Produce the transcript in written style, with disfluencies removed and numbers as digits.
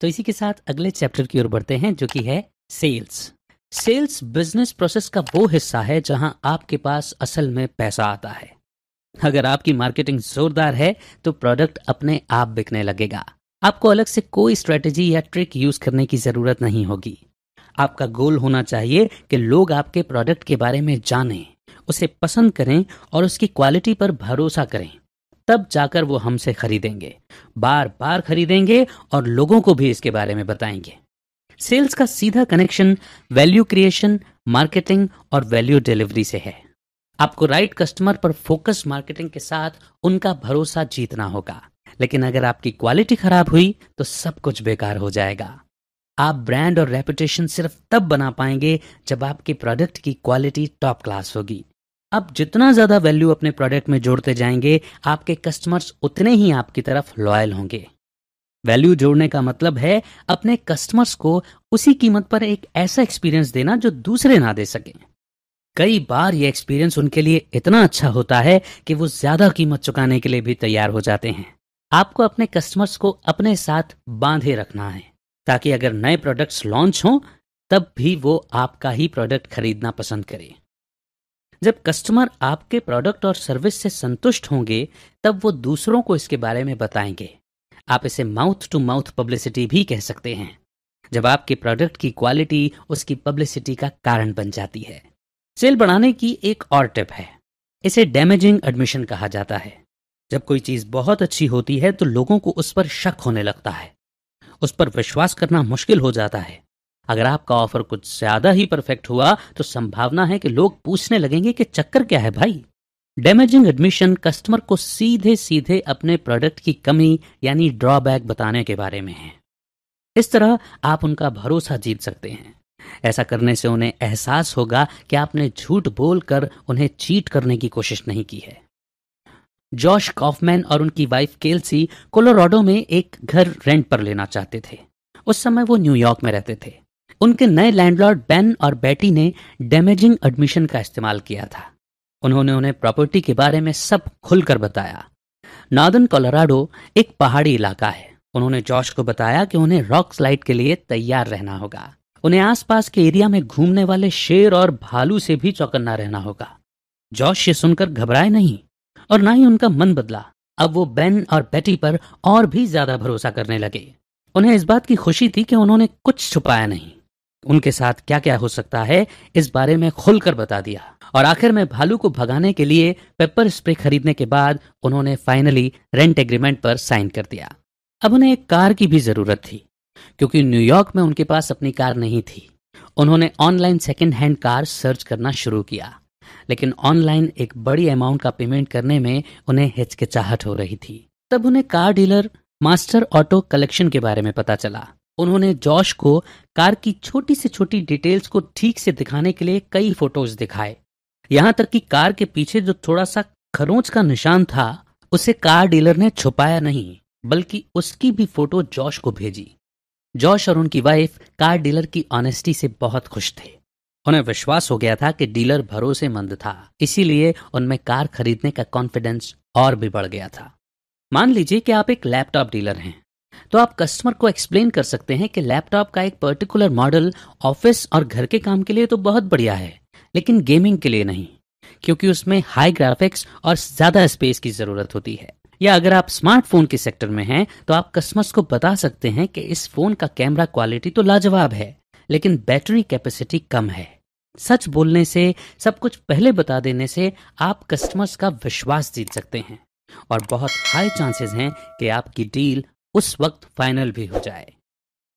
तो इसी के साथ अगले चैप्टर की ओर बढ़ते हैं, जो कि है सेल्स। सेल्स बिजनेस प्रोसेस का वो हिस्सा है जहां आपके पास असल में पैसा आता है। अगर आपकी मार्केटिंग जोरदार है तो प्रोडक्ट अपने आप बिकने लगेगा। आपको अलग से कोई स्ट्रेटेजी या ट्रिक यूज करने की जरूरत नहीं होगी। आपका गोल होना चाहिए कि लोग आपके प्रोडक्ट के बारे में जानें, उसे पसंद करें और उसकी क्वालिटी पर भरोसा करें। तब जाकर वो हमसे खरीदेंगे, बार बार खरीदेंगे और लोगों को भी इसके बारे में बताएंगे। सेल्स का सीधा कनेक्शन वैल्यू क्रिएशन, मार्केटिंग और वैल्यू डिलीवरी से है। आपको राइट कस्टमर पर फोकस मार्केटिंग के साथ उनका भरोसा जीतना होगा। लेकिन अगर आपकी क्वालिटी खराब हुई तो सब कुछ बेकार हो जाएगा। आप ब्रांड और रेपुटेशन सिर्फ तब बना पाएंगे जब आपके प्रोडक्ट की क्वालिटी टॉप क्लास होगी। आप जितना ज्यादा वैल्यू अपने प्रोडक्ट में जोड़ते जाएंगे, आपके कस्टमर्स उतने ही आपकी तरफ लॉयल होंगे। वैल्यू जोड़ने का मतलब है अपने कस्टमर्स को उसी कीमत पर एक ऐसा एक्सपीरियंस देना जो दूसरे ना दे सकें। कई बार ये एक्सपीरियंस उनके लिए इतना अच्छा होता है कि वो ज्यादा कीमत चुकाने के लिए भी तैयार हो जाते हैं। आपको अपने कस्टमर्स को अपने साथ बांधे रखना है, ताकि अगर नए प्रोडक्ट्स लॉन्च हों तब भी वो आपका ही प्रोडक्ट खरीदना पसंद करें। जब कस्टमर आपके प्रोडक्ट और सर्विस से संतुष्ट होंगे तब वो दूसरों को इसके बारे में बताएंगे। आप इसे माउथ टू माउथ पब्लिसिटी भी कह सकते हैं, जब आपके प्रोडक्ट की क्वालिटी उसकी पब्लिसिटी का कारण बन जाती है। सेल बढ़ाने की एक और टिप है, इसे डैमेजिंग एडमिशन कहा जाता है। जब कोई चीज बहुत अच्छी होती है तो लोगों को उस पर शक होने लगता है, उस पर विश्वास करना मुश्किल हो जाता है। अगर आपका ऑफर कुछ ज्यादा ही परफेक्ट हुआ तो संभावना है कि लोग पूछने लगेंगे कि चक्कर क्या है भाई। डैमेजिंग एडमिशन कस्टमर को सीधे सीधे अपने प्रोडक्ट की कमी यानी ड्रॉबैक बताने के बारे में है। इस तरह आप उनका भरोसा जीत सकते हैं। ऐसा करने से उन्हें एहसास होगा कि आपने झूठ बोलकर उन्हें चीट करने की कोशिश नहीं की है। जॉश कॉफमैन और उनकी वाइफ केल्सी कोलोराडो में एक घर रेंट पर लेना चाहते थे। उस समय वो न्यूयॉर्क में रहते थे। उनके नए लैंडलॉर्ड बेन और बेटी ने डैमेजिंग एडमिशन का इस्तेमाल किया था। उन्होंने उन्हें प्रॉपर्टी के बारे में सब खुलकर बताया। नॉर्दर्न कोलोराडो एक पहाड़ी इलाका है। उन्होंने जॉश को बताया कि उन्हें रॉक स्लाइड के लिए तैयार रहना होगा। उन्हें आसपास के एरिया में घूमने वाले शेर और भालू से भी चौकन्ना रहना होगा। जॉश ये सुनकर घबराए नहीं और ना ही उनका मन बदला। अब वो बेन और बेटी पर और भी ज्यादा भरोसा करने लगे। उन्हें इस बात की खुशी थी कि उन्होंने कुछ छुपाया नहीं। उनके साथ क्या क्या हो सकता है इस बारे में खुलकर बता दिया। और आखिर में भालू को भगाने के लिए पेपर स्प्रे खरीदने के बाद उन्होंने फाइनली रेंट एग्रीमेंट पर साइन कर दिया। अब उन्हें एक कार की भी जरूरत थी, क्योंकि न्यूयॉर्क में उनके पास अपनी कार नहीं थी। उन्होंने online second hand car search करना शुरू किया, लेकिन ऑनलाइन एक बड़ी अमाउंट का पेमेंट करने में उन्हें हिचकिचाहट हो रही थी। तब उन्हें car dealer master auto collection के बारे में पता चला। उन्होंने जॉश को कार की छोटी से छोटी डिटेल्स को ठीक से दिखाने के लिए कई फोटोज दिखाए। यहां तक कि कार के पीछे जो थोड़ा सा खरोंच का निशान था उसे कार डीलर ने छुपाया नहीं, बल्कि उसकी भी फोटो जॉश को भेजी। जॉश और उनकी वाइफ कार डीलर की ऑनेस्टी से बहुत खुश थे। उन्हें विश्वास हो गया था कि डीलर भरोसेमंद था, इसीलिए उनमें कार खरीदने का कॉन्फिडेंस और भी बढ़ गया था। मान लीजिए कि आप एक लैपटॉप डीलर हैं, तो आप कस्टमर को एक्सप्लेन कर सकते हैं कि लैपटॉप का एक पर्टिकुलर मॉडल ऑफिस और घर के काम के लिए तो बहुत बढ़िया है, लेकिन गेमिंग के लिए नहीं, क्योंकि उसमें हाई ग्राफिक्स और ज्यादा स्पेस की जरूरत होती है। या अगर आप स्मार्टफोन के सेक्टर में हैं तो आप कस्टमर्स को बता सकते हैं कि इस फोन का कैमरा क्वालिटी तो लाजवाब है, लेकिन बैटरी कैपेसिटी कम है। सच बोलने से, सब कुछ पहले बता देने से आप कस्टमर्स का विश्वास जीत सकते हैं और बहुत हाई चांसेस हैं कि आपकी डील उस वक्त फाइनल भी हो जाए।